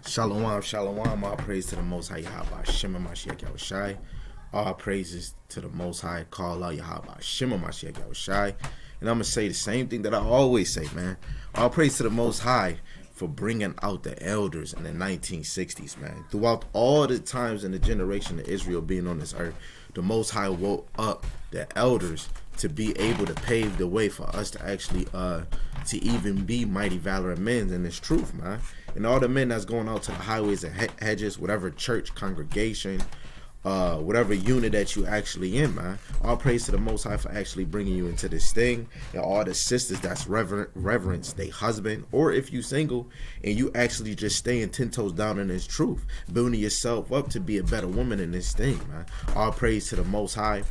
Shalom, shalom, all praise to the Most High Yahweh, Shema Mashiach Yahushai. All praises to the Most High, call out Yahweh, Shema Mashiach Yahushai. And I'm going to say the same thing that I always say, man. All praise to the Most High for bringing out the elders in the 1960s, man. Throughout all the times in the generation of Israel being on this earth, the Most High woke up the elders to be able to pave the way for us to actually, to even be mighty, valorous men in this truth, man. And all the men that's going out to the highways and hedges, whatever church, congregation, whatever unit that you actually in, man. All praise to the Most High for actually bringing you into this thing. And all the sisters that's reverence they husband, or if you single and you actually just staying 10 toes down in this truth, building yourself up to be a better woman in this thing, man. All praise to the Most High.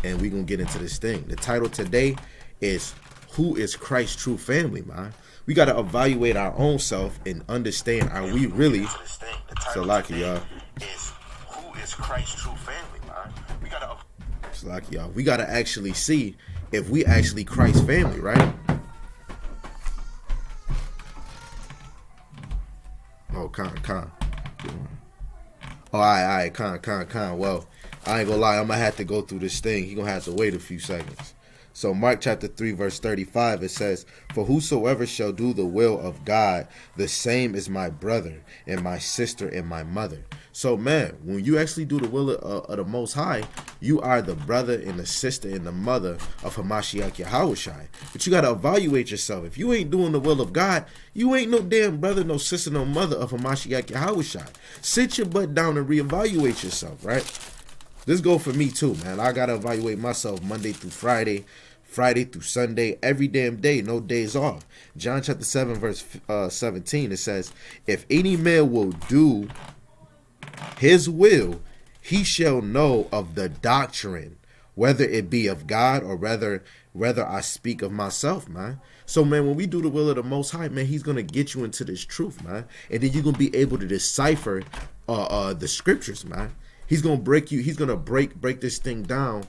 And we're going to get into this thing. The title today is Who is Christ's True Family, man? We got to evaluate our own self and understand, are we really, so like y'all, is who is Christ's true family, man? We got to, so like y'all, we got to actually see if we actually Christ's family, right? Oh, con. Oh, all right, con. Well, I ain't gonna lie, I'm gonna have to go through this thing. He gonna have to wait a few seconds. So Mark chapter 3 verse 35, it says, "For whosoever shall do the will of God, the same is my brother and my sister and my mother." So man, when you actually do the will of the Most High, you are the brother and the sister and the mother of Hamashiach Yahushai. But you got to evaluate yourself. If you ain't doing the will of God, you ain't no damn brother, no sister, no mother of Hamashiach Yahushai. Sit your butt down and reevaluate yourself, right? This go for me too, man. I got to evaluate myself Monday through Friday, Friday through Sunday, every damn day, no days off. John chapter 7 verse 17, it says, "If any man will do his will, he shall know of the doctrine, whether it be of God or whether I speak of myself," man. So, man, when we do the will of the Most High, man, he's going to get you into this truth, man. And then you're going to be able to decipher the scriptures, man. He's going to break you. He's going to break this thing down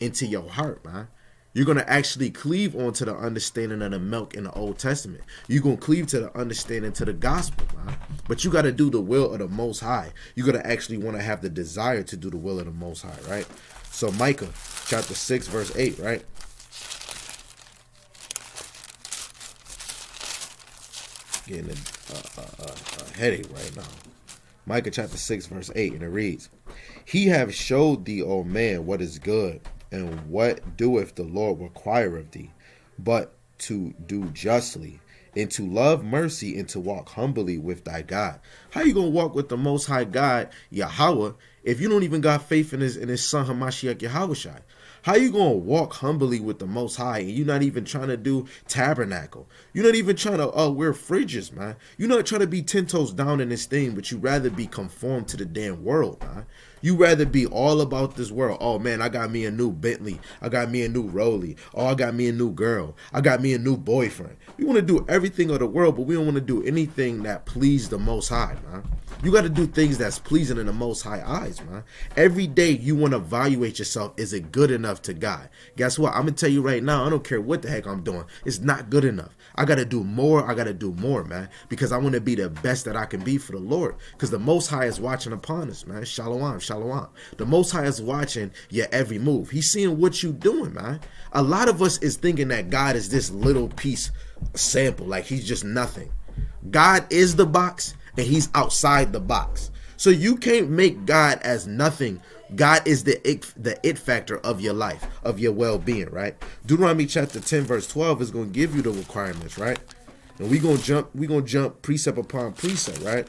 into your heart, man. You're going to actually cleave onto the understanding of the milk in the Old Testament. You're going to cleave to the understanding to the gospel, man. But you got to do the will of the Most High. You're going to actually want to have the desire to do the will of the Most High, right? So Micah chapter 6 verse 8, right? Getting a headache right now. Micah chapter 6 verse 8, and it reads, "He have showed thee, O man, what is good, and what doeth the Lord require of thee, but to do justly, and to love mercy, and to walk humbly with thy God." How you gonna walk with the Most High God, Yahweh, if you don't even got faith in his son Hamashiach Yahushai? How you gonna walk humbly with the Most High and you're not even trying to do tabernacle? You're not even trying to wear fringes, man. You're not trying to be 10 toes down in this thing, but you rather be conformed to the damn world, man. You rather be all about this world. Oh man, I got me a new Bentley. I got me a new Rollie. Oh, I got me a new girl. I got me a new boyfriend. We want to do everything of the world, but we don't want to do anything that please the Most High, man. You got to do things that's pleasing in the Most High eyes, man. Every day you want to evaluate yourself. Is it good enough to God? Guess what? I'm going to tell you right now, I don't care what the heck I'm doing. It's not good enough. I got to do more. I got to do more, man, because I want to be the best that I can be for the Lord, because the Most High is watching upon us, man. Shalom, shalom. The Most High is watching your every move. He's seeing what you doing, man. A lot of us is thinking that God is this little piece sample, like he's just nothing. God is the box, and he's outside the box. So you can't make God as nothing. God is the it factor of your life, of your well-being, right? Deuteronomy chapter 10 verse 12 is going to give you the requirements, right? And we're going to jump precept upon precept, right?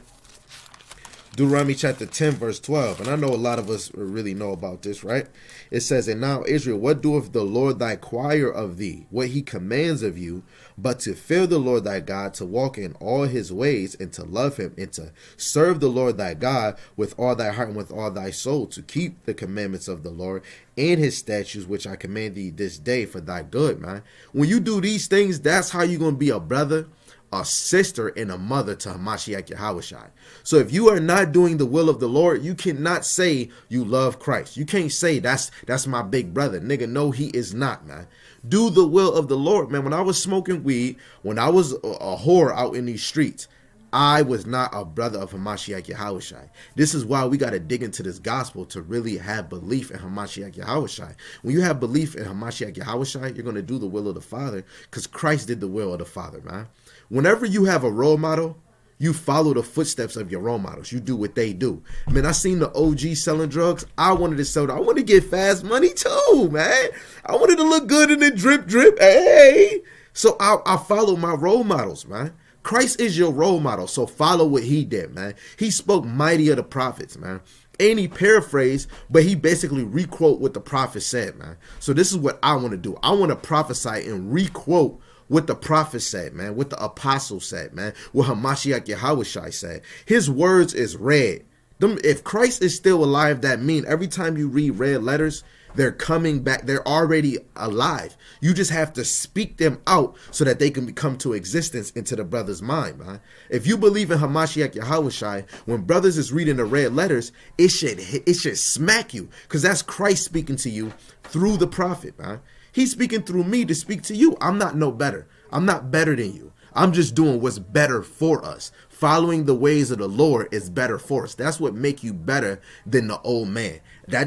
Deuteronomy chapter 10 verse 12, and I know a lot of us really know about this, right? It says, "And now Israel, what doeth the Lord thy require of thee? What he commands of you, but to fear the Lord thy God, to walk in all his ways, and to love him, and to serve the Lord thy God with all thy heart and with all thy soul, to keep the commandments of the Lord and his statutes, which I command thee this day for thy good," man. When you do these things, that's how you're going to be a brother, a sister, and a mother to Hamashiach Yahushai. So if you are not doing the will of the Lord, you cannot say you love Christ. You can't say that's my big brother. Nigga, no, he is not, man. Do the will of the Lord, man. When I was smoking weed, when I was a whore out in these streets, I was not a brother of Hamashiach Yahushai. This is why we got to dig into this gospel to really have belief in Hamashiach Yahushai. When you have belief in Hamashiach Yahushai, you're going to do the will of the Father because Christ did the will of the Father, man. Whenever you have a role model, you follow the footsteps of your role models. You do what they do. Man, I seen the OG selling drugs. I wanted to sell. I want to get fast money too, man. I wanted to look good in the drip. Hey. So I follow my role models, man. Christ is your role model, so follow what he did, man. He spoke mighty of the prophets, man. And he paraphrased, but he basically requote what the prophet said, man. So this is what I want to do. I want to prophesy and requote what the prophet said, man, what the apostle said, man, what Hamashiach Yahushai said. His words is red. If Christ is still alive, that means every time you read red letters, they're coming back. They're already alive. You just have to speak them out so that they can come to existence into the brother's mind, man. If you believe in Hamashiach Yahushai, when brothers is reading the red letters, it should smack you because that's Christ speaking to you through the prophet, man. He's speaking through me to speak to you. I'm not no better. I'm not better than you. I'm just doing what's better for us. Following the ways of the Lord is better for us. That's what make you better than the old man.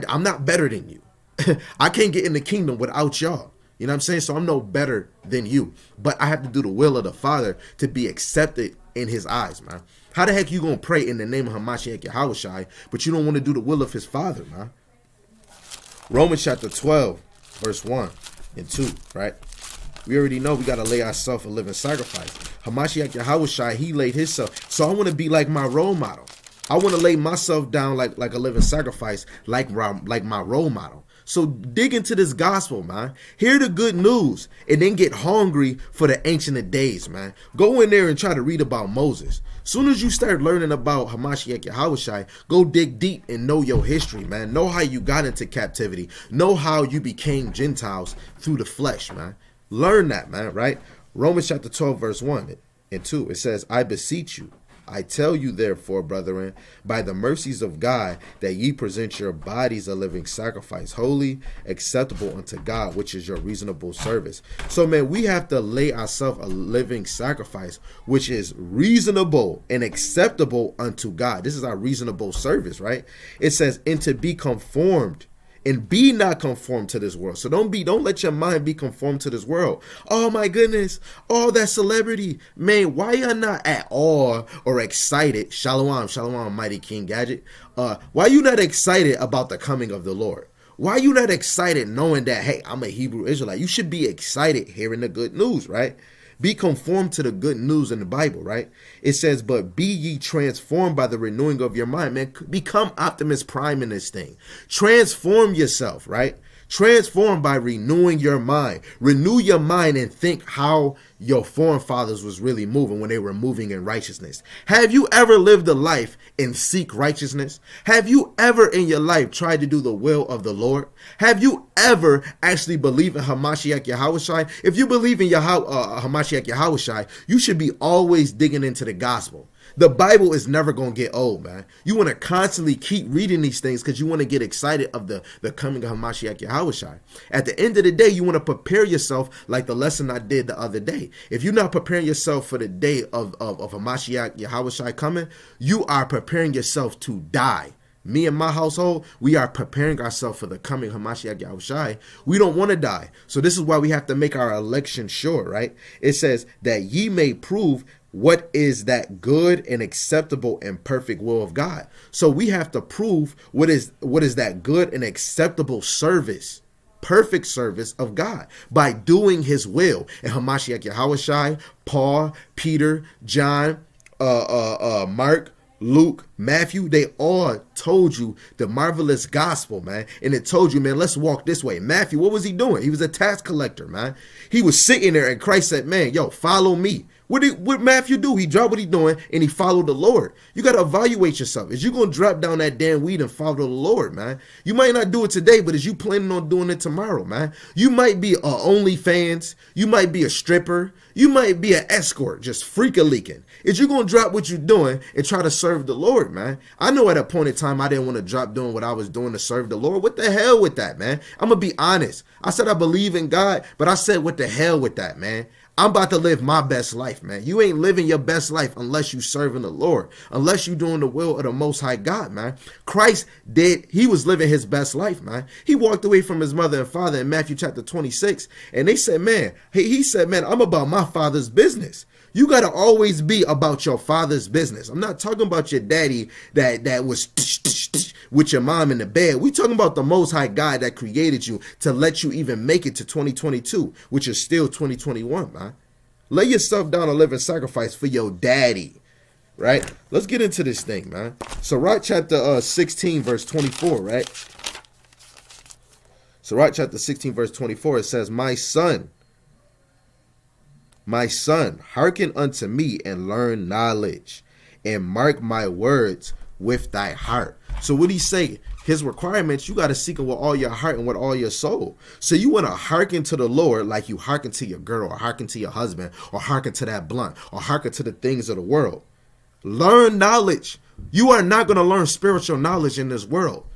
I'm not better than you. I can't get in the kingdom without y'all. You know what I'm saying? So I'm no better than you. But I have to do the will of the Father to be accepted in his eyes, man. How the heck you going to pray in the name of Hamashiach Yahushai, but you don't want to do the will of his Father, man? Romans chapter 12, verse 1 and 2, right? We already know we got to lay ourselves a living sacrifice. Hamashiach Yahushai, he laid himself. So I want to be like my role model. I want to lay myself down like a living sacrifice, like my role model. So dig into this gospel, man. Hear the good news and then get hungry for the ancient of days, man. Go in there and try to read about Moses. Soon as you start learning about Hamashiach Yahushai, go dig deep and know your history, man. Know how you got into captivity. Know how you became Gentiles through the flesh, man. Learn that, man, right? Romans chapter 12, verse 1 and 2. It says, I beseech you, I tell you therefore, brethren, by the mercies of God, that ye present your bodies a living sacrifice, holy, acceptable unto God, which is your reasonable service. So, man, we have to lay ourselves a living sacrifice, which is reasonable and acceptable unto God. This is our reasonable service, right? It says, and to be conformed. And be not conformed to this world. So don't let your mind be conformed to this world. Oh my goodness. Oh, that celebrity. Man, why y'all not at all or excited? Shalom, mighty King Gadget. Why you not excited about the coming of the Lord? Why you not excited knowing that, hey, I'm a Hebrew Israelite? You should be excited hearing the good news, right? Be conformed to the good news in the Bible, right? It says, but be ye transformed by the renewing of your mind, man. Become Optimus Prime in this thing. Transform yourself, right? Transform by renewing your mind. Renew your mind and think how your forefathers was really moving when they were moving in righteousness. Have you ever lived a life and seek righteousness? Have you ever in your life tried to do the will of the Lord? Have you ever actually believed in Hamashiach Yahushai? If you believe in Hamashiach Yahushai, you should be always digging into the gospel. The Bible is never going to get old, man. You want to constantly keep reading these things because you want to get excited of the coming of Hamashiach Yahushai. At the end of the day, you want to prepare yourself like the lesson I did the other day. If you're not preparing yourself for the day of Hamashiach Yahushai coming, you are preparing yourself to die. Me and my household, we are preparing ourselves for the coming of Hamashiach Yahushai. We don't want to die. So this is why we have to make our election sure, right? It says that ye may prove what is that good and acceptable and perfect will of God. So we have to prove what is that good and acceptable service, perfect service of God by doing his will. And Hamashiach Yahushai, Paul, Peter, John, Mark, Luke, Matthew, they all told you the marvelous gospel, man. And it told you, man, let's walk this way. Matthew, what was he doing? He was a tax collector, man. He was sitting there and Christ said, man, yo, follow me. What Matthew do? He dropped what he doing and he followed the Lord. You got to evaluate yourself. Is you going to drop down that damn weed and follow the Lord, man? You might not do it today, but is you planning on doing it tomorrow, man? You might be a OnlyFans. You might be a stripper. You might be an escort, just freak-a-leaking. Is you going to drop what you're doing and try to serve the Lord, man? I know at a point in time I didn't want to drop doing what I was doing to serve the Lord. What the hell with that, man? I'm going to be honest. I said I believe in God, but I said what the hell with that, man? I'm about to live my best life, man. You ain't living your best life unless you serving the Lord, unless you doing the will of the Most High God, man. Christ did. He was living his best life, man. He walked away from his mother and father in Matthew chapter 26. And they said, man, he said, man, I'm about my father's business. You got to always be about your father's business. I'm not talking about your daddy that was with your mom in the bed. We talking about the Most High God that created you to let you even make it to 2022, which is still 2021, man. Lay yourself down a living sacrifice for your daddy, right? Let's get into this thing, man. Sirach chapter 16, verse 24, right? Sirach chapter 16, verse 24, it says, my son, hearken unto me and learn knowledge, and mark my words with thy heart. So what he say? His requirements, you got to seek him with all your heart and with all your soul. So you want to hearken to the Lord like you hearken to your girl, or hearken to your husband, or hearken to that blunt, or hearken to the things of the world. Learn knowledge. You are not going to learn spiritual knowledge in this world.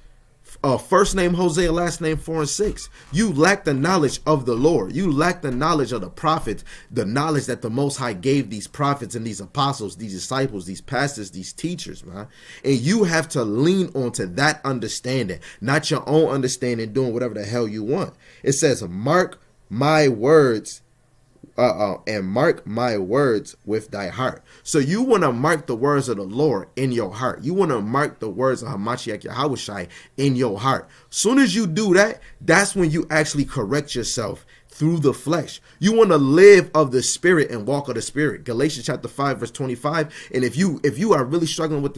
First name Hosea, last name 4 and 6. You lack the knowledge of the Lord. You lack the knowledge of the prophets, the knowledge that the Most High gave these prophets and these apostles, these disciples, these pastors, these teachers, man. And you have to lean onto that understanding, not your own understanding, doing whatever the hell you want. It says, mark my words and mark my words with thy heart. So you want to mark the words of the Lord in your heart. You want to mark the words of Hamashiach Yahushai in your heart. Soon as you do that, that's when you actually correct yourself through the flesh. You want to live of the spirit and walk of the spirit. Galatians chapter 5 verse 25. And if you are really struggling with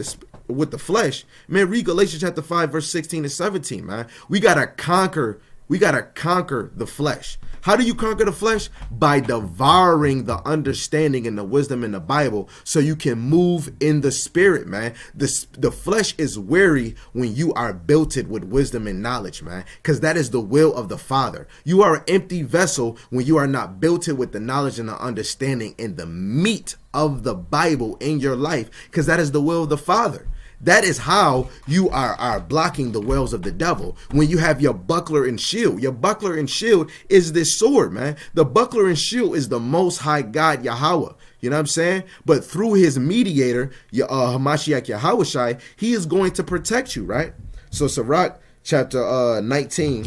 the flesh, man, read Galatians chapter 5 verse 16 and 17, man. We got to conquer the flesh. How do you conquer the flesh? By devouring the understanding and the wisdom in the Bible so you can move in the spirit, man. The flesh is weary when you are built with wisdom and knowledge, man, because that is the will of the Father. You are an empty vessel when you are not built with the knowledge and the understanding and the meat of the Bible in your life, because that is the will of the Father. That is how you are blocking the wells of the devil. When you have your buckler and shield. Your buckler and shield is this sword, man. The buckler and shield is the Most High God, Yahweh. You know what I'm saying? But through his mediator, Hamashiach Yahushai, he is going to protect you, right? So Sirach chapter 19,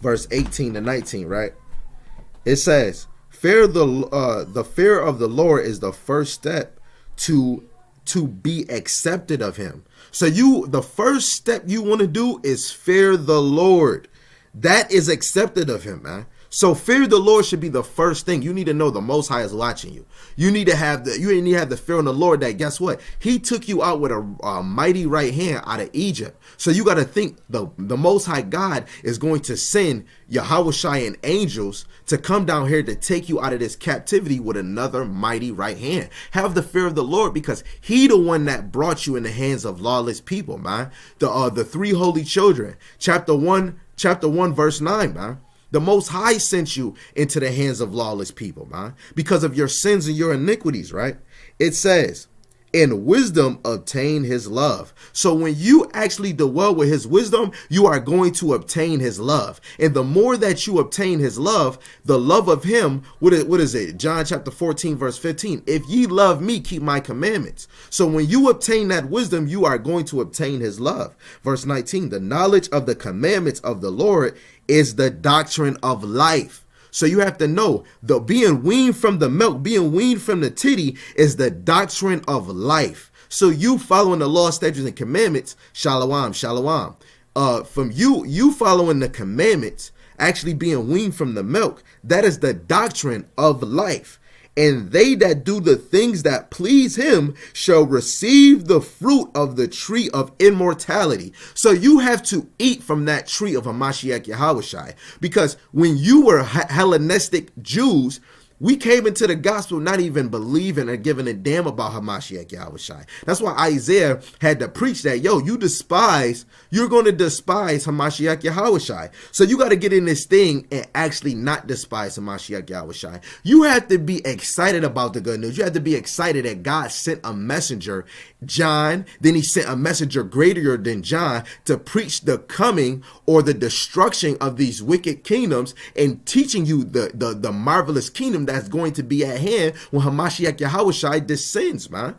verse 18 to 19, right? It says, the fear of the Lord is the first step to be accepted of him. So the first step you want to do is fear the Lord. That is accepted of him, man. So fear the Lord should be the first thing. You need to know the Most High is watching you. You need to have the fear of the Lord, that guess what? He took you out with a mighty right hand out of Egypt. So you got to think the Most High God is going to send Yahushai and angels to come down here to take you out of this captivity with another mighty right hand. Have the fear of the Lord, because he the one that brought you in the hands of lawless people, man. The three holy children, chapter 1 verse 9, man. The Most High sent you into the hands of lawless people, man, because of your sins and your iniquities, right? It says, in wisdom obtain his love. So when you actually dwell with his wisdom, you are going to obtain his love. And the more that you obtain his love, the love of him, what is it? John chapter 14, verse 15. If ye love me, keep my commandments. So when you obtain that wisdom, you are going to obtain his love. Verse 19, the knowledge of the commandments of the Lord is the doctrine of life. So you have to know, the being weaned from the milk, being weaned from the titty is the doctrine of life. So you following the law, statutes, and commandments, shalom, shalom. From you following the commandments, actually being weaned from the milk, that is the doctrine of life. And they that do the things that please him shall receive the fruit of the tree of immortality. So you have to eat from that tree of Hamashiach Yahushai. Because when you were Hellenistic Jews, we came into the gospel not even believing or giving a damn about Hamashiach Yahushai. That's why Isaiah had to preach that, you're going to despise Hamashiach Yahushai. So you got to get in this thing and actually not despise Hamashiach Yahushai. You have to be excited about the good news. You have to be excited that God sent a messenger, John. Then he sent a messenger greater than John to preach the coming or the destruction of these wicked kingdoms and teaching you the marvelous kingdom that's going to be at hand when Hamashiach Yahushua descends, man.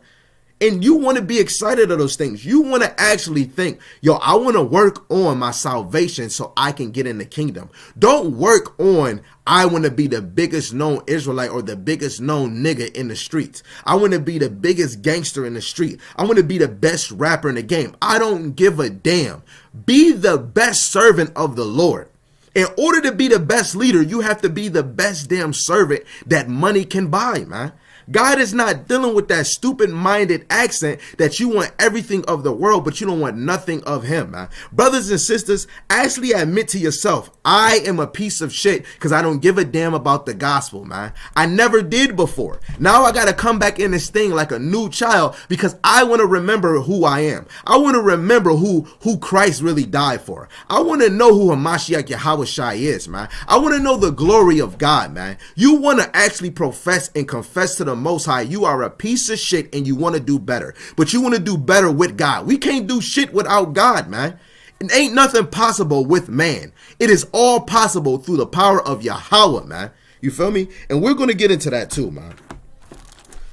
And you want to be excited of those things. You want to actually think, yo, I want to work on my salvation so I can get in the kingdom. Don't work on, I want to be the biggest known Israelite or the biggest known nigga in the streets. I want to be the biggest gangster in the street. I want to be the best rapper in the game. I don't give a damn. Be the best servant of the Lord. In order to be the best leader, you have to be the best damn servant that money can buy, man. God is not dealing with that stupid-minded accent that you want everything of the world, but you don't want nothing of him, man. Brothers and sisters, actually admit to yourself, I am a piece of shit because I don't give a damn about the gospel, man. I never did before. Now I got to come back in this thing like a new child because I want to remember who I am. I want to remember who Christ really died for. I want to know who Hamashiach Yahushua is, man. I want to know the glory of God, man. You want to actually profess and confess to the Most High, you are a piece of shit and you want to do better, but you want to do better with God. We can't do shit without God, man. It ain't nothing possible with man. It is all possible through the power of Yahweh, man. You feel me? And we're going to get into that too, man.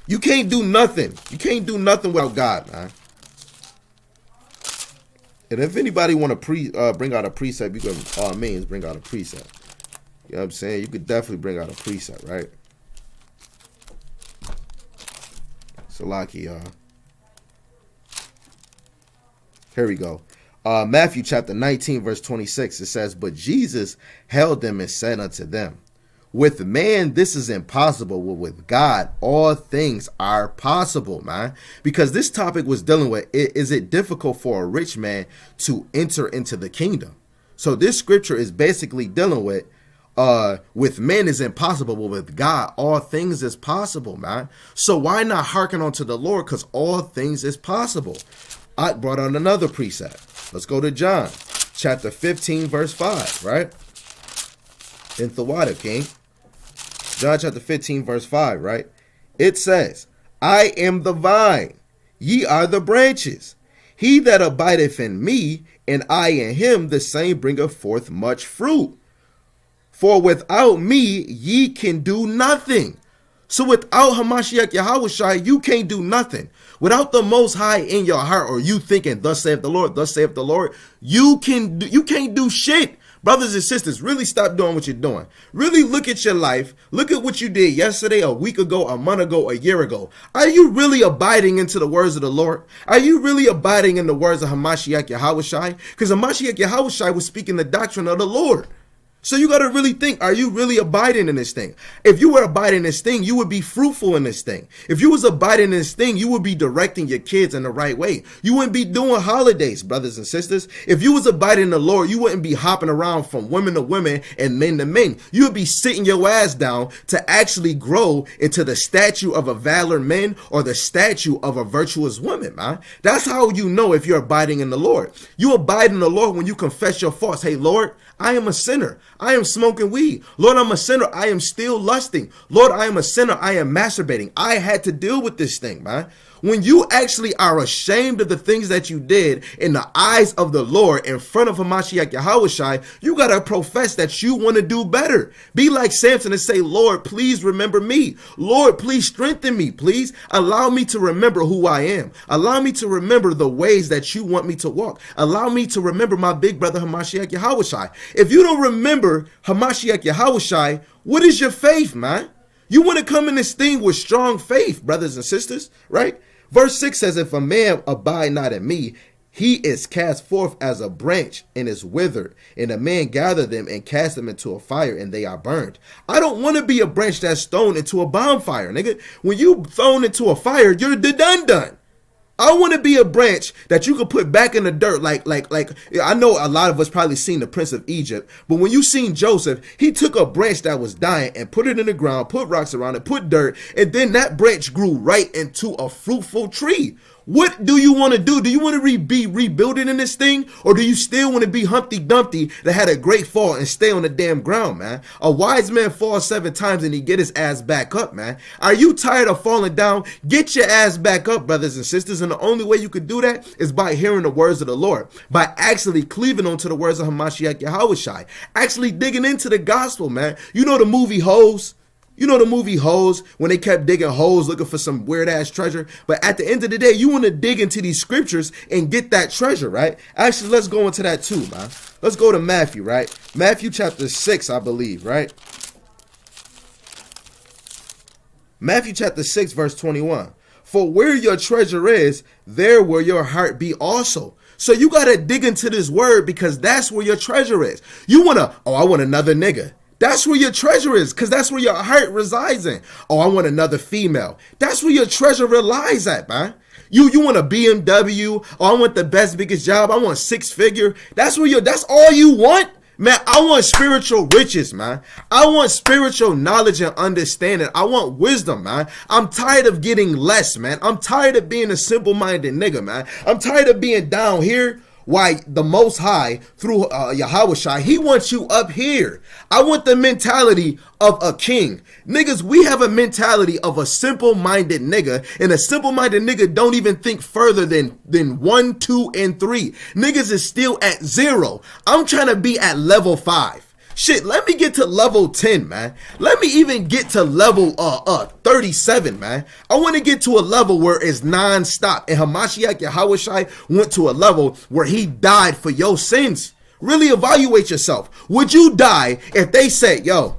You can't do nothing. You can't do nothing without God, man. And if anybody want to bring out a precept, you can all means bring out a precept. You know what I'm saying? You could definitely bring out a precept, right? Salaki, here we go. Matthew chapter 19, verse 26, it says, but Jesus held them and said unto them, with man this is impossible, but with God all things are possible, man. Because this topic was dealing with, is it difficult for a rich man to enter into the kingdom? So this scripture is basically dealing with men is impossible, but with God, all things is possible, man. So why not hearken unto the Lord? Because all things is possible. I brought out another precept. Let's go to John, chapter 15, verse 5, right? In Thawada, King. John chapter 15, verse 5, right? It says, I am the vine, ye are the branches. He that abideth in me, and I in him, the same bringeth forth much fruit. For without me, ye can do nothing. So without Hamashiach Yahushua, you can't do nothing. Without the Most High in your heart, or you thinking, thus saith the Lord, you can't do shit. Brothers and sisters, really stop doing what you're doing. Really look at your life. Look at what you did yesterday, a week ago, a month ago, a year ago. Are you really abiding into the words of the Lord? Are you really abiding in the words of Hamashiach Yahushua? Because Hamashiach Yahushua was speaking the doctrine of the Lord. So you got to really think, are you really abiding in this thing? If you were abiding in this thing, you would be fruitful in this thing. If you was abiding in this thing, you would be directing your kids in the right way. You wouldn't be doing holidays, brothers and sisters. If you was abiding in the Lord, you wouldn't be hopping around from women to women and men to men. You would be sitting your ass down to actually grow into the statue of a valor man or the statue of a virtuous woman, man. That's how you know if you're abiding in the Lord. You abide in the Lord when you confess your faults. Hey, Lord, I am a sinner. I am smoking weed. Lord, I'm a sinner. I am still lusting. Lord, I am a sinner. I am masturbating. I had to deal with this thing, man. When you actually are ashamed of the things that you did in the eyes of the Lord in front of Hamashiach Yahushua, you got to profess that you want to do better. Be like Samson and say, Lord, please remember me. Lord, please strengthen me. Please allow me to remember who I am. Allow me to remember the ways that you want me to walk. Allow me to remember my big brother Hamashiach Yahushua. If you don't remember Hamashiach Yahushua, what is your faith, man? You want to come in this thing with strong faith, brothers and sisters, right? Verse 6 says, if a man abide not in me, he is cast forth as a branch and is withered, and a man gather them and cast them into a fire, and they are burned. I don't want to be a branch that's thrown into a bonfire, nigga. When you thrown into a fire, you're done. I want to be a branch that you can put back in the dirt. Like I know a lot of us probably seen the Prince of Egypt, but when you seen Joseph, he took a branch that was dying and put it in the ground, put rocks around it, put dirt, and then that branch grew right into a fruitful tree. What do you want to do? Do you want to be rebuilding in this thing? Or do you still want to be Humpty Dumpty that had a great fall and stay on the damn ground, man? A wise man falls 7 times and he get his ass back up, man. Are you tired of falling down? Get your ass back up, brothers and sisters. And the only way you could do that is by hearing the words of the Lord. By actually cleaving onto the words of Hamashiach Yahushua. Actually digging into the gospel, man. You know the movie Hoes? You know the movie Holes, when they kept digging holes looking for some weird ass treasure. But at the end of the day, you want to dig into these scriptures and get that treasure, right? Actually, let's go into that too, man. Let's go to Matthew, right? Matthew chapter 6, I believe, right? Matthew chapter 6, verse 21. For where your treasure is, there will your heart be also. So you got to dig into this word because that's where your treasure is. You want to, I want another nigga. That's where your treasure is because that's where your heart resides in. I want another female. That's where your treasure relies at, man. You want a BMW. I want the best, biggest job. I want 6-figure. That's all you want? Man, I want spiritual riches, man. I want spiritual knowledge and understanding. I want wisdom, man. I'm tired of getting less, man. I'm tired of being a simple-minded nigga, man. I'm tired of being down here. Why the Most High, through Yahushua, he wants you up here. I want the mentality of a king. Niggas, we have a mentality of a simple-minded nigga, and a simple-minded nigga don't even think further than 1, 2, and 3. Niggas is still at 0. I'm trying to be at level 5. Shit, let me get to level 10, man. Let me even get to level 37, man. I want to get to a level where it's non-stop. And Hamashiach Yahushua went to a level where he died for your sins. Really evaluate yourself. Would you die if they said, yo,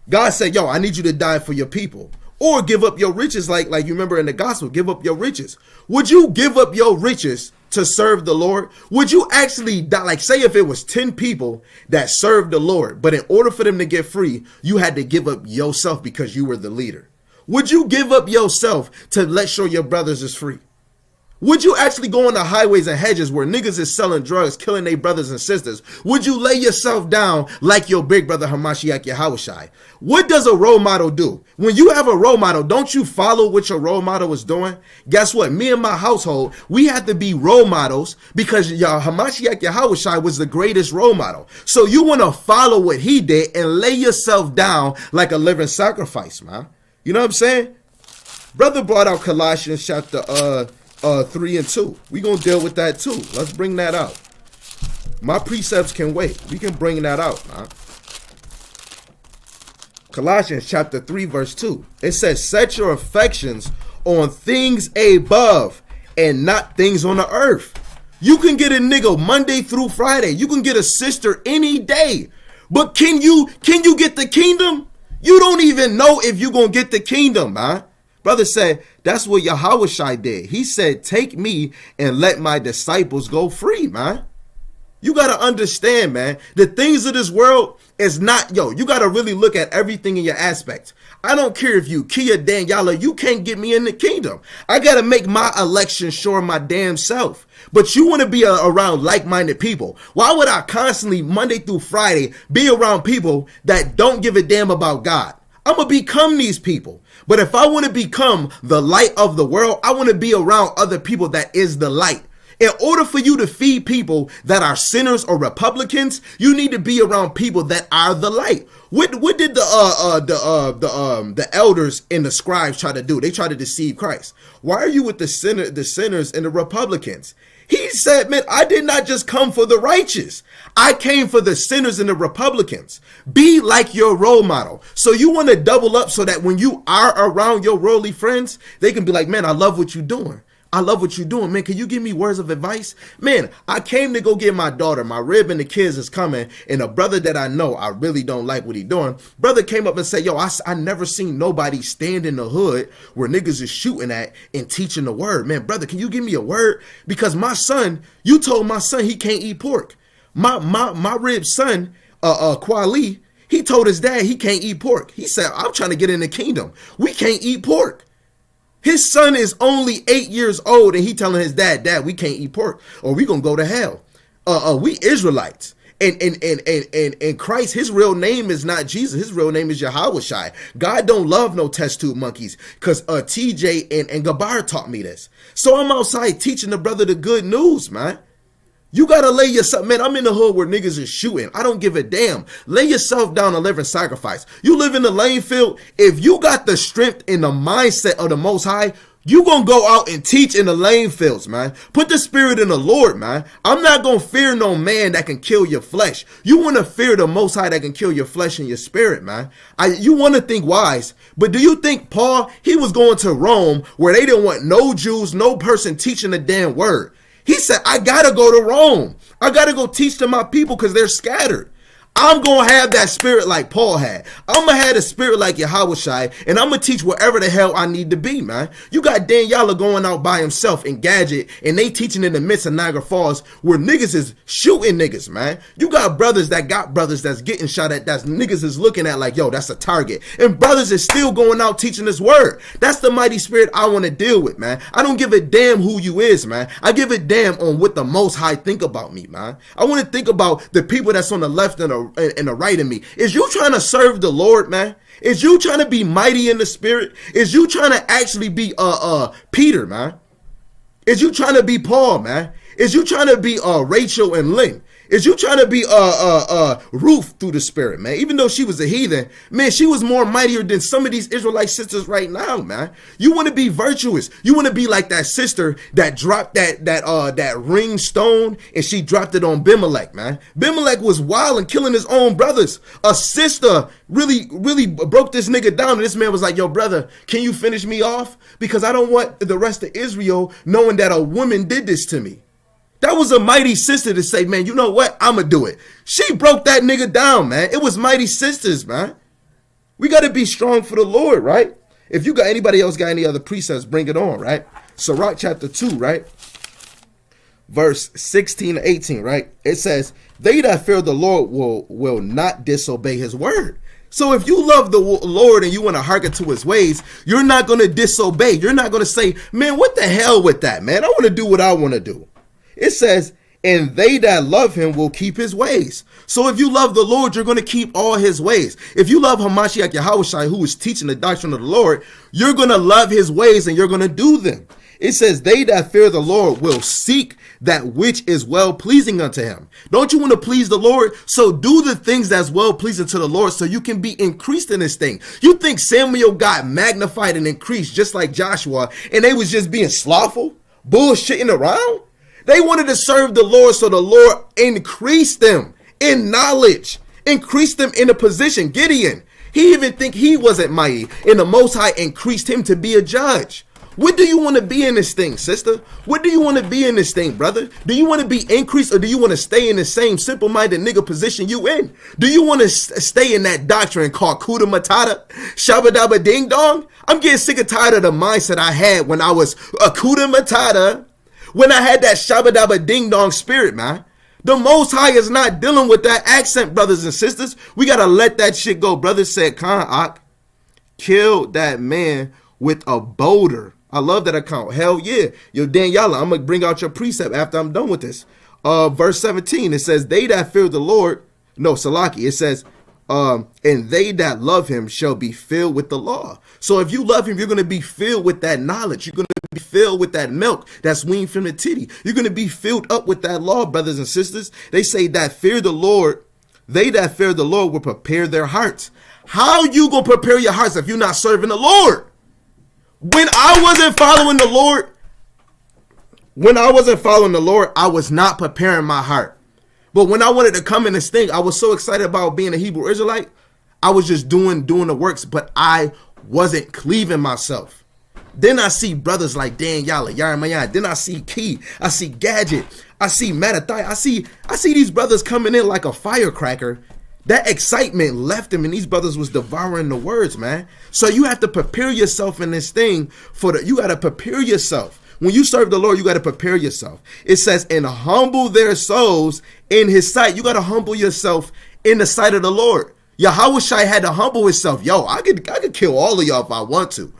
God said, yo, I need you to die for your people? Or give up your riches like you remember in the gospel, give up your riches. Would you give up your riches to serve the Lord? Would you actually die? Like, say if it was 10 people that served the Lord, but in order for them to get free, you had to give up yourself because you were the leader. Would you give up yourself to let sure your brothers is free? Would you actually go on the highways and hedges where niggas is selling drugs, killing their brothers and sisters? Would you lay yourself down like your big brother Hamashiach Yahushua? What does a role model do? When you have a role model, don't you follow what your role model is doing? Guess what? Me and my household, we had to be role models because Hamashiach Yahushua was the greatest role model. So you want to follow what he did and lay yourself down like a living sacrifice, man. You know what I'm saying? Brother brought out Colossians chapter 3 and 2. We gonna deal with that too. Let's bring that out. My precepts can wait. We can bring that out, man. Colossians chapter 3 verse 2. It says, set your affections on things above and not things on the earth. You can get a nigga Monday through Friday. You can get a sister any day. But can you get the kingdom? You don't even know if you gonna get the kingdom, man. Brother said, that's what Yahushua did. He said, take me and let my disciples go free, man. You got to understand, man, the things of this world is not, you got to really look at everything in your aspect. I don't care if you Kia Daniela, you can't get me in the kingdom. I got to make my election sure my damn self. But you want to be around like-minded people. Why would I constantly, Monday through Friday, be around people that don't give a damn about God? I'm going to become these people. But if I want to become the light of the world, I want to be around other people that is the light. In order for you to feed people that are sinners or Republicans, you need to be around people that are the light. What did the elders and the scribes try to do? They try to deceive Christ. Why are you with the sinners and the Republicans? He said, man, I did not just come for the righteous. I came for the sinners and the Republicans. Be like your role model. So you want to double up so that when you are around your worldly friends, they can be like, man, I love what you're doing. I love what you're doing, man. Can you give me words of advice? Man, I came to go get my daughter. My rib and the kids is coming. And a brother that I know, I really don't like what he doing. Brother came up and said, yo, I never seen nobody stand in the hood where niggas is shooting at and teaching the word. Man, brother, can you give me a word? Because my son, you told my son he can't eat pork. My rib son, Kwali, he told his dad he can't eat pork. He said, I'm trying to get in the kingdom. We can't eat pork. His son is only 8 years old and he telling his dad, we can't eat pork or we gonna go to hell. We Israelites. And Christ, his real name is not Jesus. His real name is Yahushua. God don't love no test tube monkeys because TJ and Gabar taught me this. So I'm outside teaching the brother the good news, man. You got to lay yourself, man, I'm in the hood where niggas is shooting. I don't give a damn. Lay yourself down and live in sacrifice. You live in the lane field. If you got the strength and the mindset of the Most High, You gonna go out and teach in the lane fields, man. Put the spirit in the Lord, man. I'm not gonna fear no man that can kill your flesh. You want to fear the Most High that can kill your flesh and your spirit, man. You want to think wise, but do you think Paul, he was going to Rome where they didn't want no Jews, no person teaching the damn word? He said, I gotta go to Rome. I gotta go teach to my people because they're scattered. I'm going to have that spirit like Paul had. I'm going to have the spirit like Yahushua, and I'm going to teach wherever the hell I need to be, man. You got Daniela going out by himself in Gadget, and they teaching in the midst of Niagara Falls where niggas is shooting niggas, man. You got brothers that's getting shot at, that's niggas is looking at like, yo, that's a target. And brothers is still going out teaching this word. That's the mighty spirit I want to deal with, man. I don't give a damn who you is, man. I give a damn on what the Most High think about me, man. I want to think about the people that's on the left and the right of me. Is you trying to serve the Lord, man? Is you trying to be mighty in the spirit? Is you trying to actually be Peter, man? Is you trying to be Paul, man? Is you trying to be Rachel and Lynn? Is you trying to be Ruth through the spirit, man? Even though she was a heathen, man, she was more mightier than some of these Israelite sisters right now, man. You want to be virtuous. You want to be like that sister that dropped that ring stone and she dropped it on Bimelech, man. Bimelech was wild and killing his own brothers. A sister really broke this nigga down, and this man was like, yo, brother, can you finish me off? Because I don't want the rest of Israel knowing that a woman did this to me. That was a mighty sister to say, man, you know what? I'm going to do it. She broke that nigga down, man. It was mighty sisters, man. We got to be strong for the Lord, right? If you got anybody else got any other precepts, bring it on, right? Sirach chapter 2, right? Verse 16 to 18, right? It says, they that fear the Lord will not disobey his word. So if you love the Lord and you want to hearken to his ways, you're not going to disobey. You're not going to say, man, what the hell with that, man? I want to do what I want to do. It says, and they that love him will keep his ways. So if you love the Lord, you're going to keep all his ways. If you love Hamashiach Yahushua, who is teaching the doctrine of the Lord, you're going to love his ways and you're going to do them. It says, they that fear the Lord will seek that which is well pleasing unto him. Don't you want to please the Lord? So do the things that's well pleasing to the Lord so you can be increased in this thing. You think Samuel got magnified and increased just like Joshua and they was just being slothful, bullshitting around? They wanted to serve the Lord, so the Lord increased them in knowledge, increased them in a position. Gideon, he even think he wasn't mighty, and the Most High increased him to be a judge. What do you want to be in this thing, sister? What do you want to be in this thing, brother? Do you want to be increased, or do you want to stay in the same simple-minded nigga position you in? Do you want to stay in that doctrine called Kuda Matata, Shabba Dabba Ding Dong? I'm getting sick and tired of the mindset I had when I was a Kuda Matata, when I had that Shabba Dabba Ding Dong spirit, man. The Most High is not dealing with that accent, brothers and sisters. We got to let that shit go. Brother said, Khan killed that man with a boulder. I love that account. Hell yeah. Yo, Daniela, I'm going to bring out your precept after I'm done with this. Verse 17, it says, they that fear the Lord, no, Salaki, it says, and they that love him shall be filled with the law. So if you love him, you're going to be filled with that knowledge. You're going to be filled with that milk that's weaned from the titty. You're going to be filled up with that law, brothers and sisters. They say that fear the Lord, they that fear the Lord will prepare their hearts. How you going to prepare your hearts if you're not serving the Lord? When I wasn't following the Lord, I was not preparing my heart. But when I wanted to come in this thing, I was so excited about being a Hebrew Israelite. I was just doing the works, but I wasn't cleaving myself. Then I see brothers like Daniela, Yaramayan. Then I see Key. I see Gadget. I see Mattathiah. I see these brothers coming in like a firecracker. That excitement left him, and these brothers was devouring the words, man. So you have to prepare yourself in this thing you got to prepare yourself. When you serve the Lord, you got to prepare yourself. It says, and humble their souls in his sight. You got to humble yourself in the sight of the Lord. Yahushua had to humble himself. Yo, I could kill all of y'all if I want to.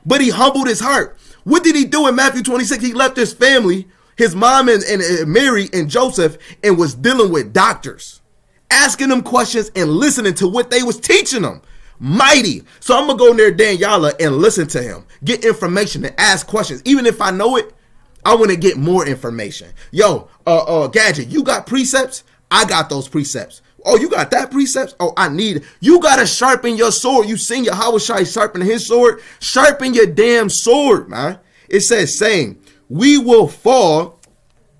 But he humbled his heart. What did he do in Matthew 26? He left his family, his mom and Mary and Joseph, and was dealing with doctors, asking them questions and listening to what they was teaching them. Mighty. So I'm going to go near Daniela and listen to him, get information and ask questions. Even if I know it, I want to get more information. Yo, Gadget, you got precepts? I got those precepts. Oh, you got that precepts? Oh, I need it. You got to sharpen your sword. You seen Yahweh Shai sharpen his sword? Sharpen your damn sword, man. It says, saying, we will fall.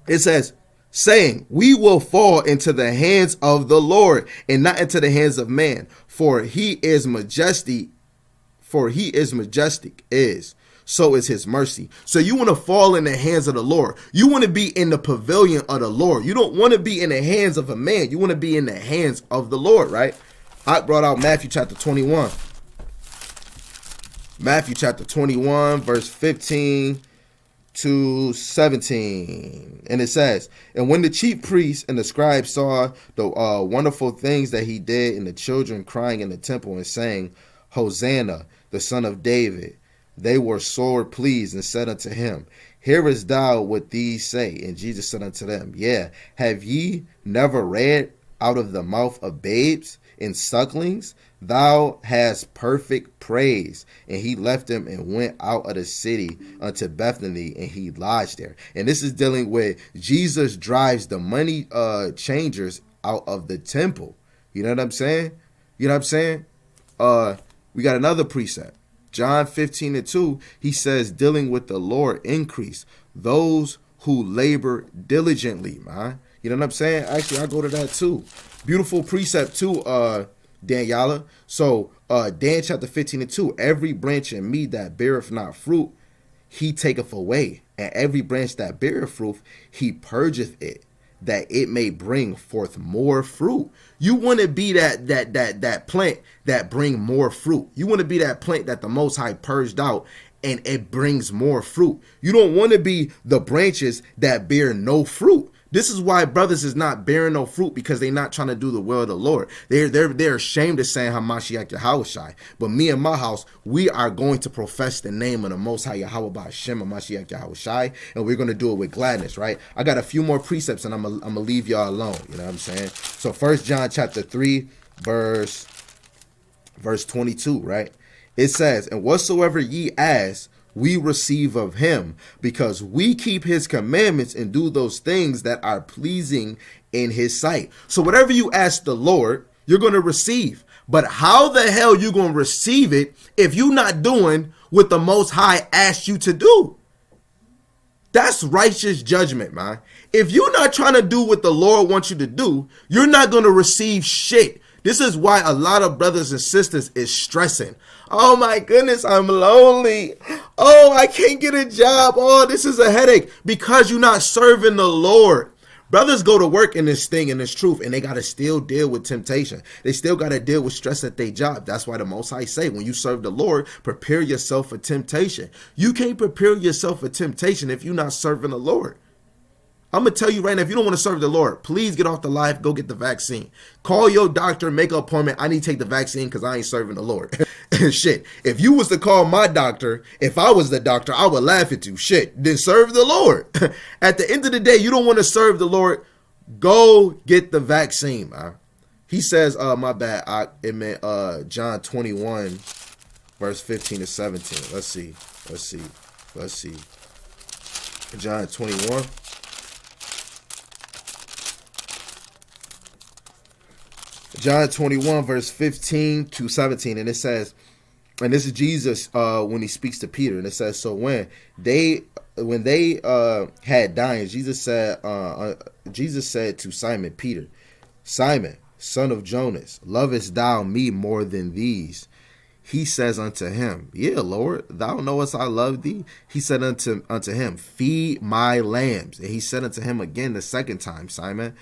It says, saying, we will fall into the hands of the Lord and not into the hands of man. For he is majestic. So is his mercy. So you want to fall in the hands of the Lord. You want to be in the pavilion of the Lord. You don't want to be in the hands of a man. You want to be in the hands of the Lord, right? I brought out Matthew chapter 21. Matthew chapter 21, verse 15 to 17. And it says, and when the chief priests and the scribes saw the wonderful things that he did, and the children crying in the temple and saying, Hosanna, the son of David, they were sore pleased and said unto him, hearest thou what these say? And Jesus said unto them, yeah, have ye never read, out of the mouth of babes and sucklings thou hast perfect praise? And he left them and went out of the city unto Bethany, and he lodged there. And this is dealing with Jesus drives the money changers out of the temple. You know what I'm saying? We got another precept. John 15:2, he says, dealing with the Lord increase those who labor diligently, man. You know what I'm saying? Actually, I go to that too. Beautiful precept too, Daniela. So Dan chapter 15:2, every branch in me that beareth not fruit, he taketh away. And every branch that beareth fruit, he purgeth it, that it may bring forth more fruit. You want to be that plant that bring more fruit. You want to be that plant that the Most High purged out and it brings more fruit. You don't want to be the branches that bear no fruit. This is why brothers is not bearing no fruit, because they're not trying to do the will of the Lord. They're ashamed of saying Hamashiach Yahweh Shai. But me and my house, we are going to profess the name of the Most High Yahweh by Hashem Hamashiach Yahweh Shai, and we're going to do it with gladness, right? I got a few more precepts, and I'm gonna leave y'all alone. You know what I'm saying? So 1 John chapter 3, verse 22, right? It says, and whatsoever ye ask, we receive of him, because we keep his commandments and do those things that are pleasing in his sight. So whatever you ask the Lord, you're going to receive. But how the hell you going to receive it if you're not doing what the Most High asked you to do? That's righteous judgment, man. If you're not trying to do what the Lord wants you to do, you're not going to receive shit. This is why a lot of brothers and sisters is stressing. Oh my goodness, I'm lonely. Oh, I can't get a job. Oh, this is a headache, because you're not serving the Lord. Brothers go to work in this thing, in this truth, and they got to still deal with temptation. They still got to deal with stress at their job. That's why the Most High say, when you serve the Lord, prepare yourself for temptation. You can't prepare yourself for temptation if you're not serving the Lord. I'm going to tell you right now, if you don't want to serve the Lord, please get off the live, go get the vaccine. Call your doctor, make an appointment. I need to take the vaccine because I ain't serving the Lord. Shit, if you was to call my doctor, if I was the doctor, I would laugh at you. Shit, then serve the Lord. At the end of the day, you don't want to serve the Lord, go get the vaccine, man. He says, my bad, it meant John 21, verse 15 to 17. Let's see. John 21. John 21, verse 15 to 17, and it says, and this is Jesus when he speaks to Peter, and it says, so when they had dined, Jesus said to Simon Peter, Simon, son of Jonas, lovest thou me more than these? He says unto him, yeah, Lord, thou knowest I love thee. He said unto him, feed my lambs. And he said unto him again the second time, Simon,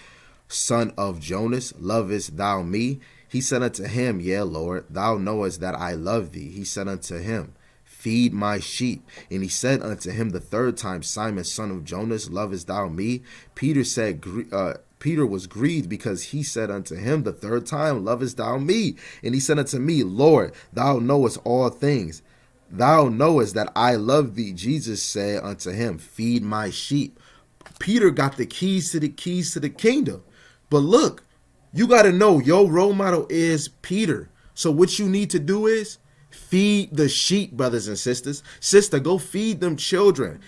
son of Jonas, lovest thou me? He said unto him, yeah, Lord, thou knowest that I love thee. He said unto him, feed my sheep. And he said unto him the third time, Simon, son of Jonas, lovest thou me? Peter was grieved because he said unto him the third time, lovest thou me? And he said unto me, Lord, thou knowest all things. Thou knowest that I love thee. Jesus said unto him, feed my sheep. Peter got the keys to the kingdom. But look, you got to know your role model is Peter. So what you need to do is feed the sheep, brothers and sisters. Sister, go feed them children.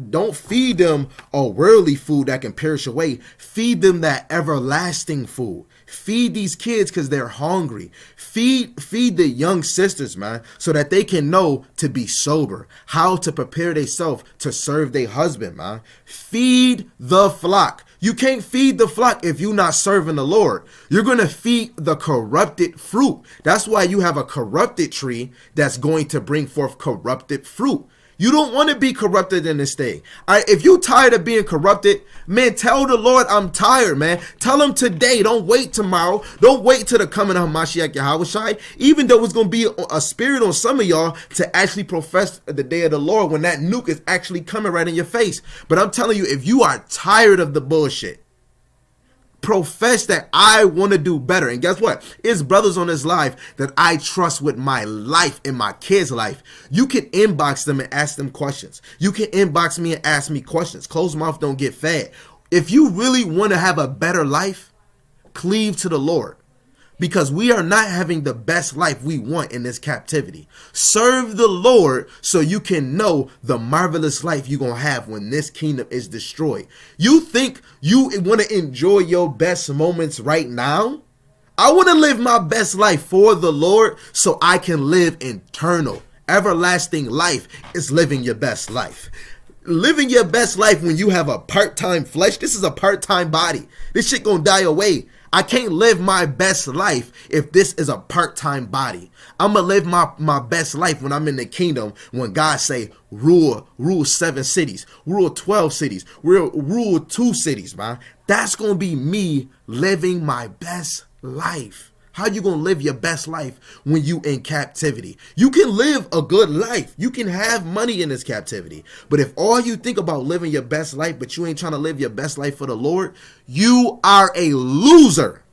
Don't feed them a worldly food that can perish away. Feed them that everlasting food. Feed these kids because they're hungry. Feed the young sisters, man, so that they can know to be sober, how to prepare themselves to serve their husband, man. Feed the flock. You can't feed the flock if you're not serving the Lord. You're going to feed the corrupted fruit. That's why you have a corrupted tree that's going to bring forth corrupted fruit. You don't want to be corrupted in this thing. All right, if you're tired of being corrupted, man, tell the Lord, I'm tired, man. Tell him today. Don't wait tomorrow. Don't wait till the coming of Hamashiach Yahushai. Even though it's going to be a spirit on some of y'all to actually profess the day of the Lord when that nuke is actually coming right in your face. But I'm telling you, if you are tired of the bullshit, profess that I want to do better. And guess what? It's brothers on this live that I trust with my life and my kids' life. You can inbox them and ask them questions. You can inbox me and ask me questions. Closed mouth don't get fed. If you really want to have a better life, cleave to the Lord. Because we are not having the best life we want in this captivity. Serve the Lord so you can know the marvelous life you're going to have when this kingdom is destroyed. You think you want to enjoy your best moments right now? I want to live my best life for the Lord so I can live eternal. Everlasting life is living your best life. Living your best life when you have a part-time flesh. This is a part-time body. This shit gonna die away. I can't live my best life if this is a part-time body. I'm going to live my best life when I'm in the kingdom, when God say, rule 7 cities, rule 12 cities, rule 2 cities, man. That's going to be me living my best life. How you going to live your best life when you in captivity? You can live a good life. You can have money in this captivity. But if all you think about living your best life, but you ain't trying to live your best life for the Lord, you are a loser.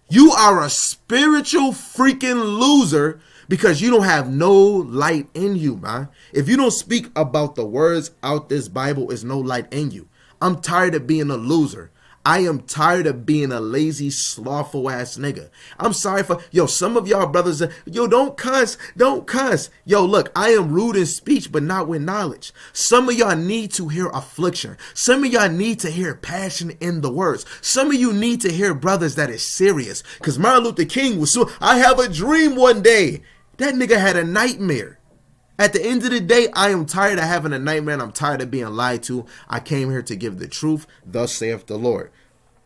You are a spiritual freaking loser because you don't have no light in you, man. If you don't speak about the words out this Bible, is no light in you. I'm tired of being a loser. I am tired of being a lazy, slothful ass nigga. I'm sorry for, some of y'all brothers, don't cuss. Yo, look, I am rude in speech, but not with knowledge. Some of y'all need to hear affliction. Some of y'all need to hear passion in the words. Some of you need to hear brothers that is serious. Because Martin Luther King was I have a dream one day. That nigga had a nightmare. At the end of the day, I am tired of having a nightmare and I'm tired of being lied to. I came here to give the truth. Thus saith the Lord.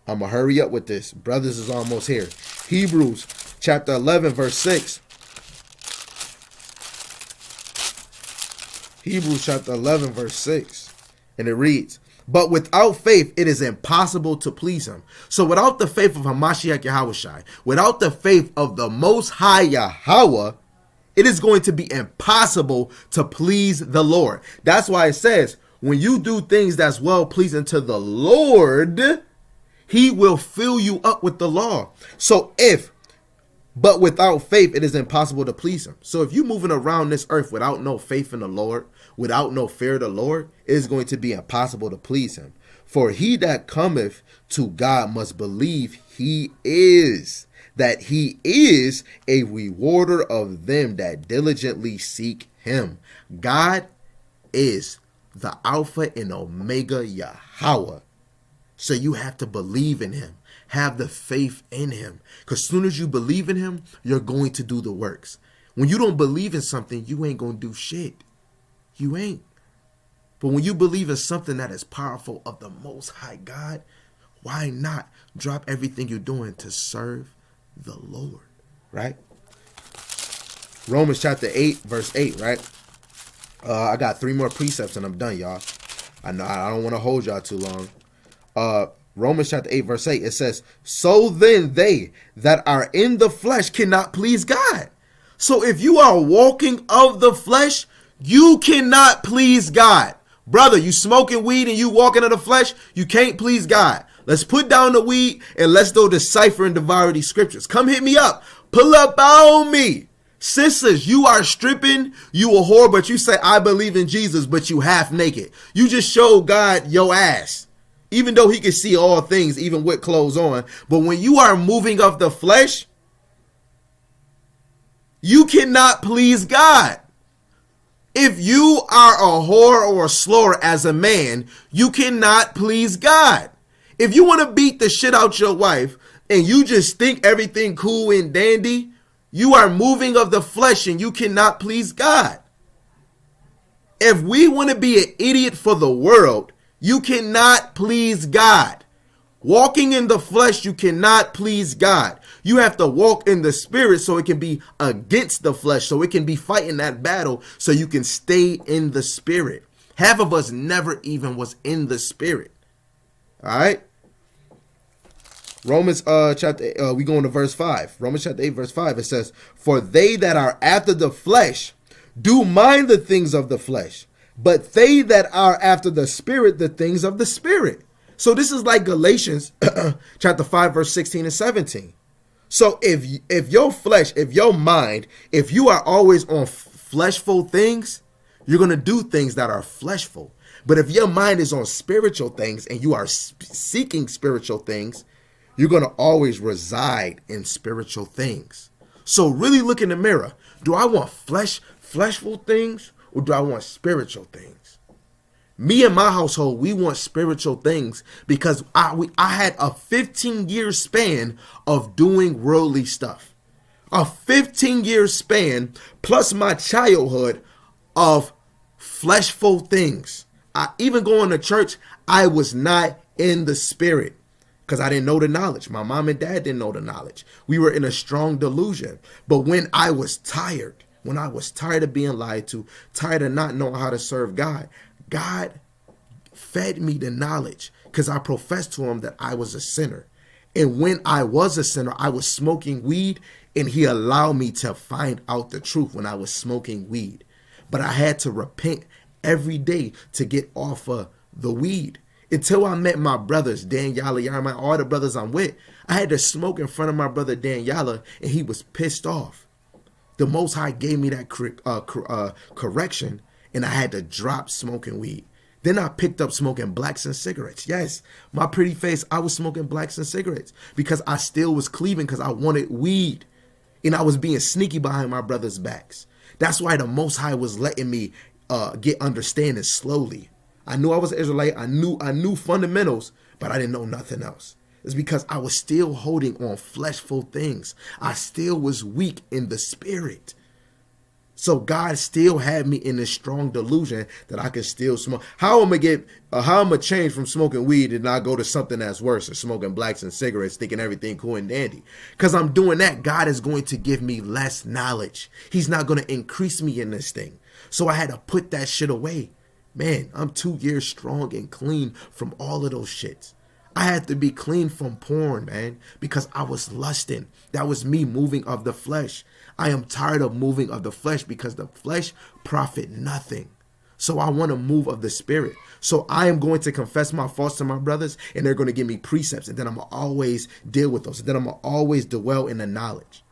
I'm going to hurry up with this. Brothers is almost here. Hebrews chapter 11, verse 6. Hebrews chapter 11, verse 6. And it reads, but without faith, it is impossible to please him. So without the faith of Hamashiach Yahushai, without the faith of the Most High Yahweh, it is going to be impossible to please the Lord. That's why it says, when you do things that's well pleasing to the Lord, he will fill you up with the law. But without faith, it is impossible to please him. So if you're moving around this earth without no faith in the Lord, without no fear of the Lord, it is going to be impossible to please him. For he that cometh to God must believe that he is a rewarder of them that diligently seek him. God is the Alpha and Omega Yahweh. So you have to believe in him. Have the faith in him. Because as soon as you believe in him, you're going to do the works. When you don't believe in something, you ain't going to do shit. You ain't. But when you believe in something that is powerful of the Most High God, why not drop everything you're doing to serve the Lord? Right? Romans chapter 8, verse 8, right? I got 3 more precepts and I'm done, y'all. I know I don't want to hold y'all too long. Romans chapter 8, verse 8, it says, so then they that are in the flesh cannot please God. So if you are walking of the flesh, you cannot please God. Brother, you smoking weed and you walking of the flesh, you can't please God. Let's put down the weed and let's go decipher and devour these scriptures. Come hit me up. Pull up on me. Sisters, you are stripping, you a whore, but you say, I believe in Jesus, but you half naked. You just showed God your ass. Even though he can see all things, even with clothes on. But when you are moving of the flesh, you cannot please God. If you are a whore or a slur as a man, you cannot please God. If you want to beat the shit out your wife, and you just think everything cool and dandy, you are moving of the flesh and you cannot please God. If we want to be an idiot for the world, you cannot please God. Walking in the flesh, you cannot please God. You have to walk in the spirit so it can be against the flesh, so it can be fighting that battle, so you can stay in the spirit. Half of us never even was in the spirit. All right. Romans chapter 8, we go into verse 5. Romans chapter 8, verse 5, it says, "For they that are after the flesh do mind the things of the flesh, but they that are after the spirit, the things of the spirit." So this is like Galatians chapter 5, verse 16 and 17. So if your flesh, if your mind, if you are always on fleshful things, you're going to do things that are fleshful. But if your mind is on spiritual things and you are seeking spiritual things, you're going to always reside in spiritual things. So really look in the mirror. Do I want fleshful things, or do I want spiritual things? Me and my household, we want spiritual things because I had a 15-year span of doing worldly stuff. A 15-year span plus my childhood of fleshful things. Even going to church, I was not in the spirit because I didn't know the knowledge. My mom and dad didn't know the knowledge. We were in a strong delusion. But when I was tired of being lied to, tired of not knowing how to serve God, God fed me the knowledge because I professed to him that I was a sinner. And when I was a sinner, I was smoking weed, and he allowed me to find out the truth when I was smoking weed. But I had to repent every day to get off of the weed. Until I met my brothers, Daniela, Yarmai, all the brothers I'm with, I had to smoke in front of my brother Daniela, and he was pissed off. The Most High gave me that correction, and I had to drop smoking weed. Then I picked up smoking blacks and cigarettes. Yes, my pretty face, I was smoking blacks and cigarettes because I still was cleaving because I wanted weed. And I was being sneaky behind my brother's backs. That's why the Most High was letting me get understanding slowly. I knew I was an Israelite. I knew fundamentals, but I didn't know nothing else. It's because I was still holding on fleshful things. I still was weak in the spirit. So God still had me in this strong delusion that I could still smoke. How am I gonna change from smoking weed and not go to something that's worse, or smoking blacks and cigarettes, thinking everything cool and dandy? Because I'm doing that, God is going to give me less knowledge. He's not going to increase me in this thing. So I had to put that shit away. Man, I'm 2 years strong and clean from all of those shits. I had to be clean from porn, man, because I was lusting. That was me moving of the flesh. I am tired of moving of the flesh because the flesh profit nothing. So I want to move of the spirit. So I am going to confess my faults to my brothers, and they're going to give me precepts, and then I'm going to always deal with those. And then I'm going to always dwell in the knowledge.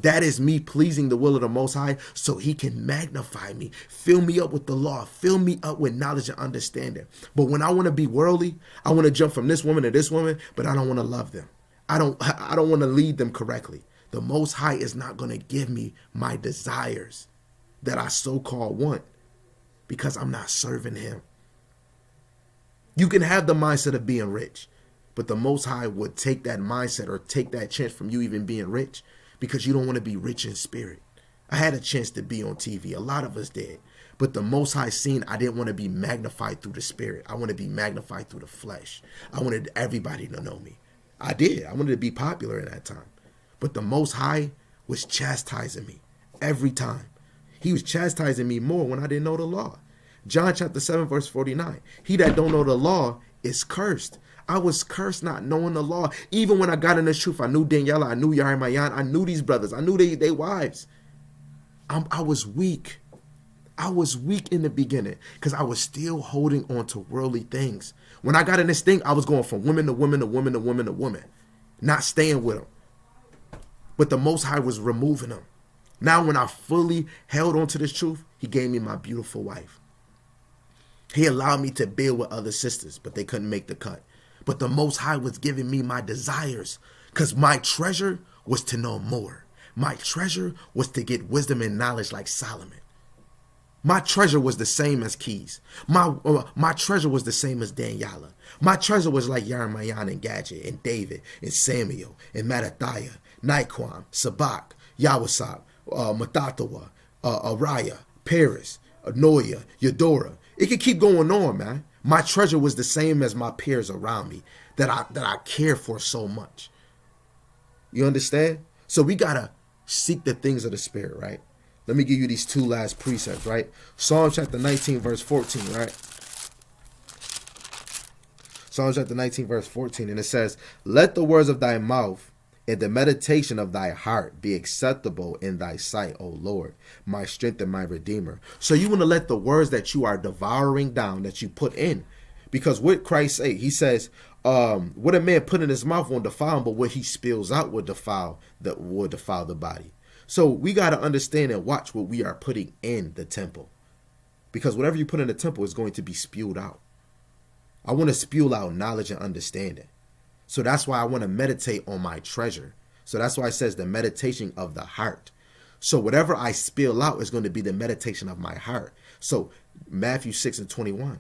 That is me pleasing the will of the Most High so he can magnify me, fill me up with the law, fill me up with knowledge and understanding. But when I want to be worldly, I want to jump from this woman to this woman, but I don't want to love them. I don't want to lead them correctly. The Most High is not going to give me my desires that I so-called want because I'm not serving him. You can have the mindset of being rich, but the Most High would take that mindset or take that chance from you even being rich because you don't want to be rich in spirit. I had a chance to be on TV. A lot of us did. But the Most High seen I didn't want to be magnified through the spirit. I want to be magnified through the flesh. I wanted everybody to know me. I did. I wanted to be popular in that time. But the Most High was chastising me every time. He was chastising me more when I didn't know the law. John chapter 7, verse 49. He that don't know the law is cursed. I was cursed not knowing the law. Even when I got in the truth, I knew Daniela, I knew Yarimayan, I knew these brothers, I knew they wives. I was weak. I was weak in the beginning because I was still holding on to worldly things. When I got in this thing, I was going from woman to woman to woman to woman to woman, not staying with them. But the Most High was removing them. Now when I fully held on to this truth, he gave me my beautiful wife. He allowed me to build with other sisters, but they couldn't make the cut. But the Most High was giving me my desires because my treasure was to know more. My treasure was to get wisdom and knowledge like Solomon. My treasure was the same as Keys. My treasure was the same as Daniela. My treasure was like Yaramayan and Gadget and David and Samuel and Mattathiah, Naiquan, Sabak, Yawasab, Matatawa, Araya, Paris, Anoia, Eudora. It could keep going on, man. My treasure was the same as my peers around me that I care for so much. You understand? So we gotta seek the things of the Spirit, right? Let me give you these two last precepts, right? Psalm chapter 19, verse 14, right? Psalm chapter 19, verse 14, and it says, let the words of thy mouth and the meditation of thy heart be acceptable in thy sight, O Lord, my strength and my redeemer. So you want to let the words that you are devouring down, that you put in, because what Christ say, he says, what a man put in his mouth won't defile him, but what he spills out will defile the body. So we got to understand and watch what we are putting in the temple, because whatever you put in the temple is going to be spewed out. I want to spew out knowledge and understanding. So that's why I want to meditate on my treasure. So that's why it says the meditation of the heart. So whatever I spill out is going to be the meditation of my heart. So Matthew 6:21.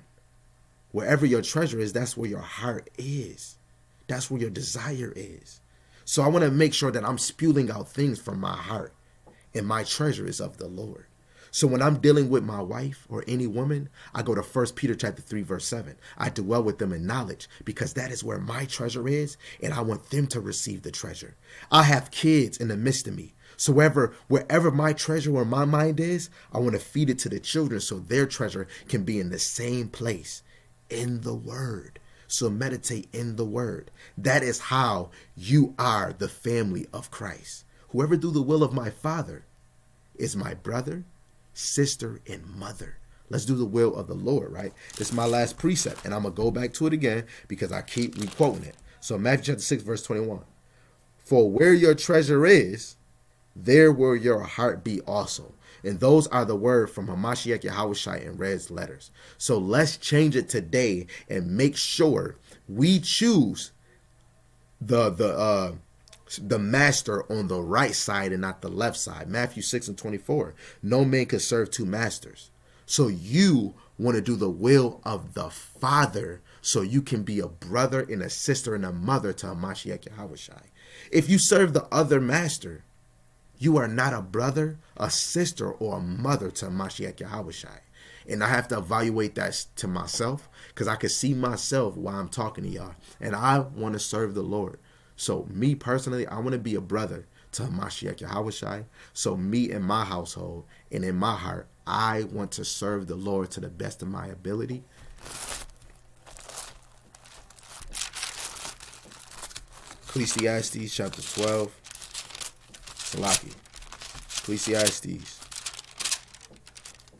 Wherever your treasure is, that's where your heart is. That's where your desire is. So I want to make sure that I'm spewing out things from my heart. And my treasure is of the Lord. So when I'm dealing with my wife or any woman, I go to 1 Peter chapter 3, verse 7. I dwell with them in knowledge, because that is where my treasure is, and I want them to receive the treasure. I have kids in the midst of me. So wherever my treasure or my mind is, I want to feed it to the children so their treasure can be in the same place, in the Word. So meditate in the Word. That is how you are the family of Christ. Whoever do the will of my Father is my brother, sister, and mother. Let's do the will of the Lord, right? This is my last precept, and I'm going to go back to it again because I keep re-quoting it. So Matthew chapter 6, verse 21. For where your treasure is, there will your heart be also. And those are the word from Hamashiach Yahushai in red letters. So let's change it today and make sure we choose the master on the right side and not the left side. Matthew 6:24. No man can serve two masters. So you want to do the will of the Father so you can be a brother and a sister and a mother to Hamashiach Yahushai. If you serve the other master, you are not a brother, a sister, or a mother to Hamashiach Yahushai. And I have to evaluate that to myself, because I can see myself while I'm talking to y'all. And I want to serve the Lord. So me personally, I want to be a brother to Hamashiach Yahushai. So me and my household and in my heart, I want to serve the Lord to the best of my ability. Ecclesiastes chapter 12. Salaki. Ecclesiastes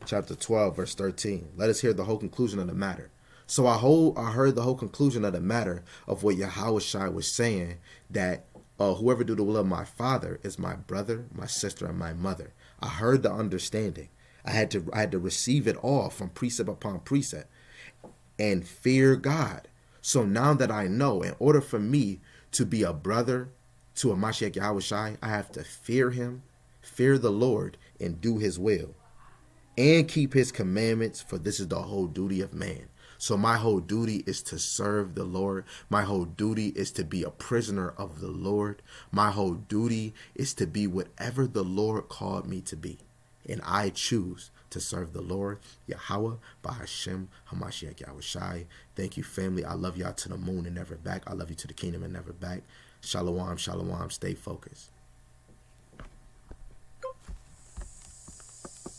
chapter 12, verse 13. Let us hear the whole conclusion of the matter. So I heard the whole conclusion of the matter of what Yahushua was saying, that whoever do the will of my Father is my brother, my sister, and my mother. I heard the understanding. I had to receive it all from precept upon precept and fear God. So now that I know, in order for me to be a brother to a Mashiach Yahushai, I have to fear him, fear the Lord, and do his will, and keep his commandments, for this is the whole duty of man. So my whole duty is to serve the Lord. My whole duty is to be a prisoner of the Lord. My whole duty is to be whatever the Lord called me to be. And I choose to serve the Lord, Yahweh, by Hashem, Hamashiach Yahushai. Thank you, family. I love y'all to the moon and never back. I love you to the kingdom and never back. Shalom, shalom. Stay focused.